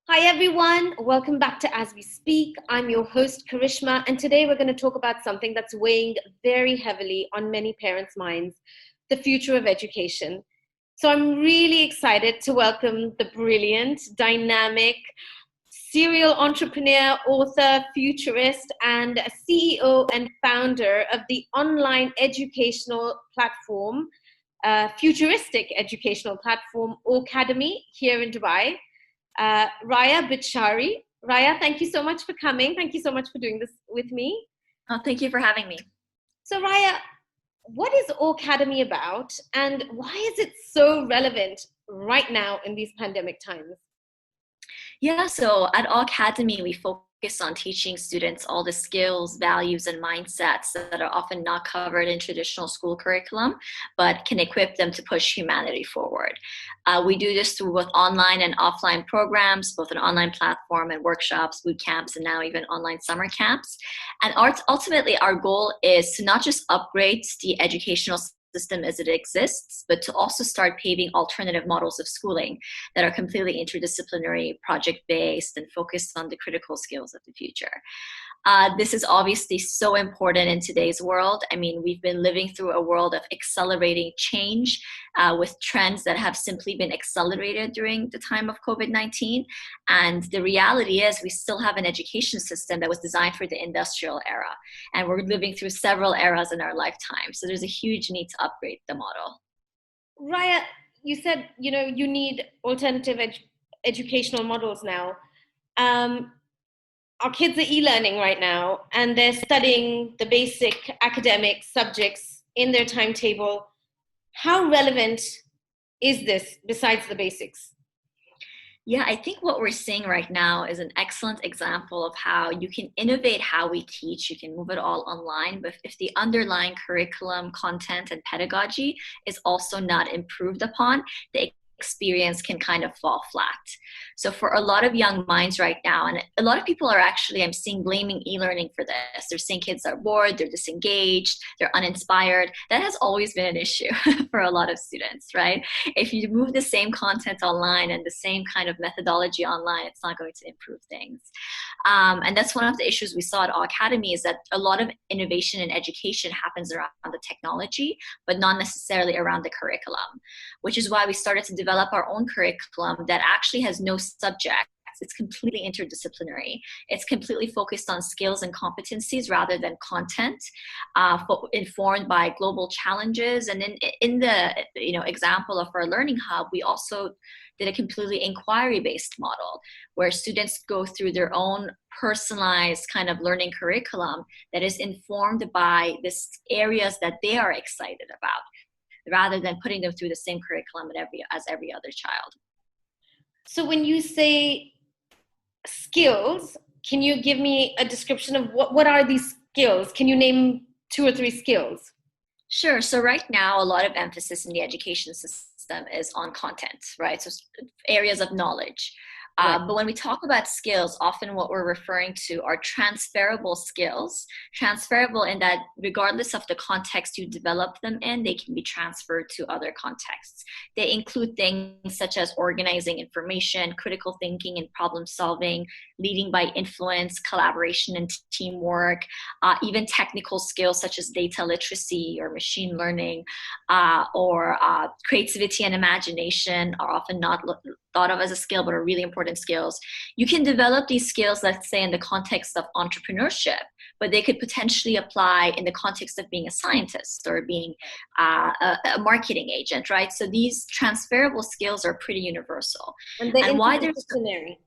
Hi everyone, welcome back to As We Speak. I'm your host Karishma, and today we're going to talk about something that's weighing very heavily on many parents' minds, the future of education. So I'm really excited to welcome the brilliant, dynamic, serial entrepreneur, author, futurist, and CEO and founder of the online educational platform, futuristic educational platform, Awecademy, here in Dubai. Raya Bidshahri. Raya, thank you so much for coming. Thank you so much for doing this with me. Oh, thank you for having me. So Raya, what is Awecademy about, and why is it so relevant right now in these pandemic times? Yeah, so at Awecademy, we focus on teaching students all the skills, values, and mindsets that are often not covered in traditional school curriculum, but can equip them to push humanity forward. We do this through both online and offline programs, both an online platform and workshops, boot camps, and now even online summer camps. And ultimately, our goal is to not just upgrade the educational system as it exists, but to also start paving alternative models of schooling that are completely interdisciplinary, project-based, and focused on the critical skills of the future. This is obviously so important in today's world. I mean, we've been living through a world of accelerating change with trends that have simply been accelerated during the time of COVID-19. And the reality is we still have an education system that was designed for the industrial era. And we're living through several eras in our lifetime. So there's a huge need to upgrade the model. Raya, you said, you need alternative educational models now. Our kids are e-learning right now, and they're studying the basic academic subjects in their timetable. How relevant is this besides the basics? Yeah, I think what we're seeing right now is an excellent example of how you can innovate how we teach. You can move it all online, but if the underlying curriculum, content, and pedagogy is also not improved upon, the experience can kind of fall flat. So for a lot of young minds right now, and a lot of people are actually, I'm seeing, blaming e-learning for this. They're saying kids are bored, they're disengaged, they're uninspired. That has always been an issue for a lot of students, right? If you move the same content online and the same kind of methodology online, it's not going to improve things. And that's one of the issues we saw at Awecademy, is that a lot of innovation in education happens around the technology, but not necessarily around the curriculum, which is why we started to develop our own curriculum that actually has no subjects. It's completely interdisciplinary. It's completely focused on skills and competencies rather than content, informed by global challenges. And in the example of our Learning Hub, we also did a completely inquiry-based model where students go through their own personalized kind of learning curriculum that is informed by these areas that they are excited about, rather than putting them through the same curriculum as every other child. So when you say skills, can you give me a description of what are these skills? Can you name 2 or 3 skills? Sure. So right now, a lot of emphasis in the education system is on content, right? So areas of knowledge. But when we talk about skills, often what we're referring to are transferable skills, transferable in that regardless of the context you develop them in, they can be transferred to other contexts. They include things such as organizing information, critical thinking and problem solving, leading by influence, collaboration and teamwork, even technical skills such as data literacy or machine learning, or creativity and imagination are often not thought of as a skill, but are really important skills. You can develop these skills, let's say, in the context of entrepreneurship, but they could potentially apply in the context of being a scientist or being a marketing agent, right? So these transferable skills are pretty universal. And why they're interdisciplinary.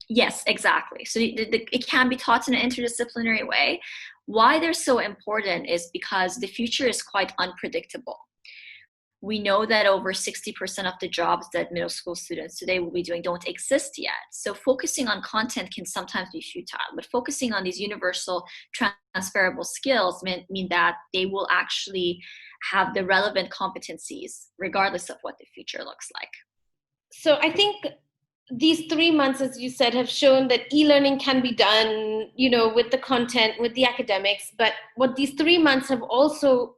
Yes, exactly. So it can be taught in an interdisciplinary way. Why they're so important is because the future is quite unpredictable. We know that over 60% of the jobs that middle school students today will be doing don't exist yet. So focusing on content can sometimes be futile, but focusing on these universal transferable skills mean that they will actually have the relevant competencies regardless of what the future looks like. So I think these 3 months, as you said, have shown that e-learning can be done, with the content, with the academics. But what these 3 months have also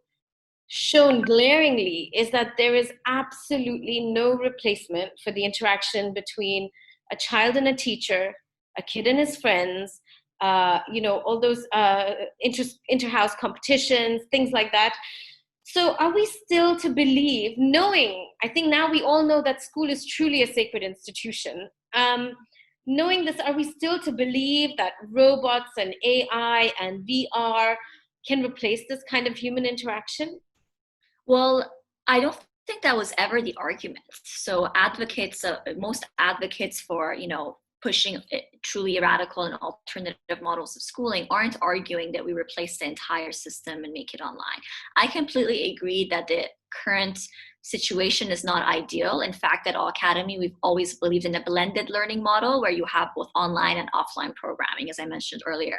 shown glaringly is that there is absolutely no replacement for the interaction between a child and a teacher, a kid and his friends, all those inter-house competitions, things like that. So are we still to believe, knowing, I think now we all know that school is truly a sacred institution. Knowing this, are we still to believe that robots and AI and VR can replace this kind of human interaction? Well, I don't think that was ever the argument. So advocates, most advocates for, pushing truly radical and alternative models of schooling aren't arguing that we replace the entire system and make it online. I completely agree that the current situation is not ideal. In fact, at Awecademy, we've always believed in a blended learning model where you have both online and offline programming, as I mentioned earlier.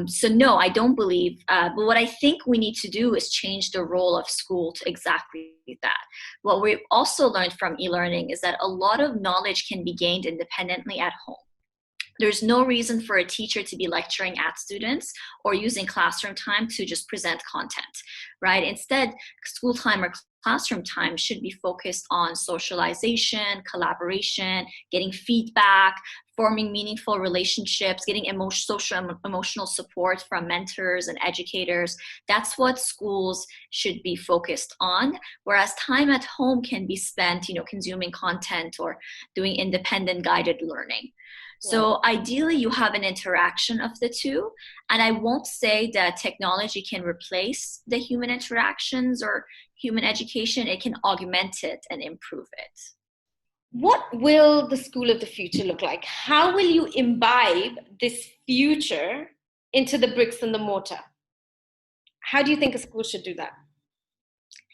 So no, I don't believe, but what I think we need to do is change the role of school to exactly that. What we've also learned from e-learning is that a lot of knowledge can be gained independently at home. There's no reason for a teacher to be lecturing at students or using classroom time to just present content, right? Instead, school time or classroom time should be focused on socialization, collaboration, getting feedback, forming meaningful relationships, getting social emotional support from mentors and educators. That's what schools should be focused on. Whereas time at home can be spent, consuming content or doing independent guided learning. So ideally, you have an interaction of the two. And I won't say that technology can replace the human interactions or human education. It can augment it and improve it. What will the school of the future look like? How will you imbibe this future into the bricks and the mortar? How do you think a school should do that?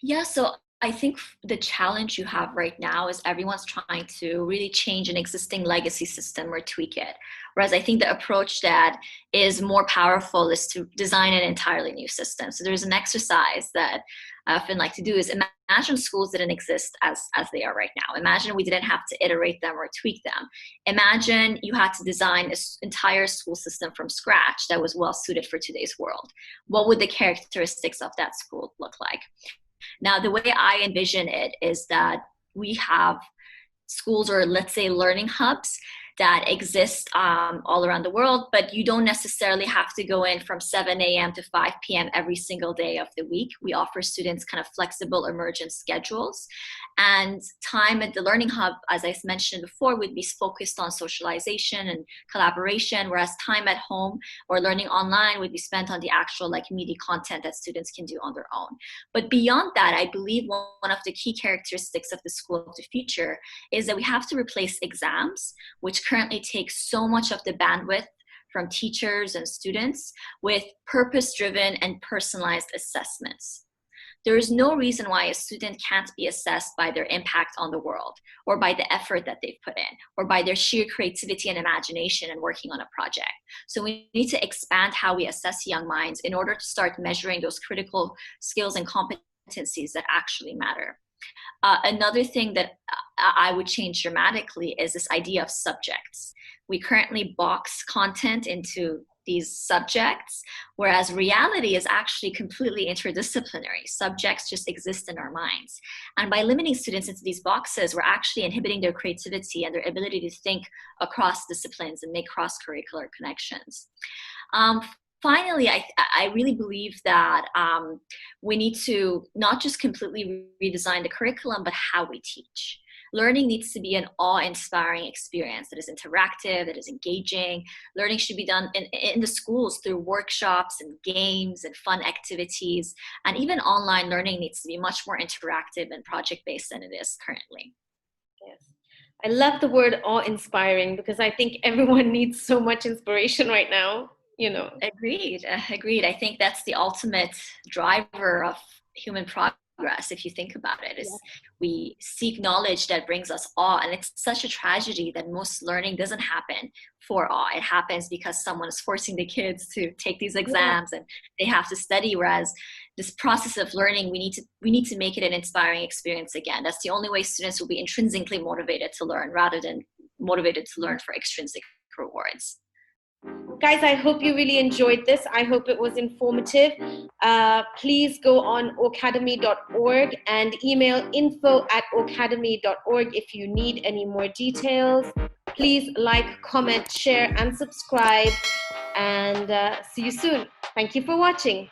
Yeah, so I think the challenge you have right now is everyone's trying to really change an existing legacy system or tweak it. Whereas I think the approach that is more powerful is to design an entirely new system. So there's an exercise that I often like to do is imagine schools didn't exist as they are right now. Imagine we didn't have to iterate them or tweak them. Imagine you had to design an entire school system from scratch that was well suited for today's world. What would the characteristics of that school look like? Now, the way I envision it is that we have schools, or let's say learning hubs, that exist all around the world, but you don't necessarily have to go in from 7 a.m. to 5 p.m. every single day of the week. We offer students kind of flexible emergent schedules. And time at the learning hub, as I mentioned before, would be focused on socialization and collaboration, whereas time at home or learning online would be spent on the actual meaty content that students can do on their own. But beyond that, I believe one of the key characteristics of the school of the future is that we have to replace exams, which currently takes so much of the bandwidth from teachers and students, with purpose-driven and personalized assessments. There is no reason why a student can't be assessed by their impact on the world, or by the effort that they've put in, or by their sheer creativity and imagination in working on a project. So we need to expand how we assess young minds in order to start measuring those critical skills and competencies that actually matter. Another thing that I would change dramatically is this idea of subjects. We currently box content into these subjects, whereas reality is actually completely interdisciplinary. Subjects just exist in our minds. And by limiting students into these boxes, we're actually inhibiting their creativity and their ability to think across disciplines and make cross-curricular connections. Finally, I really believe that we need to not just completely redesign the curriculum, but how we teach. Learning needs to be an awe-inspiring experience that is interactive, that is engaging. Learning should be done in the schools through workshops and games and fun activities. And even online learning needs to be much more interactive and project-based than it is currently. Yes. I love the word awe-inspiring because I think everyone needs so much inspiration right now. Agreed. I think that's the ultimate driver of human progress, if you think about it, is we seek knowledge that brings us awe. And it's such a tragedy that most learning doesn't happen for awe. It happens because someone is forcing the kids to take these exams and they have to study. Whereas this process of learning, we need to make it an inspiring experience again. That's the only way students will be intrinsically motivated to learn, rather than motivated to learn for extrinsic rewards. Guys, I hope you really enjoyed this. I hope it was informative. Please go on awecademy.org and email info@awecademy.org if you need any more details. Please like, comment, share, and subscribe. And see you soon. Thank you for watching.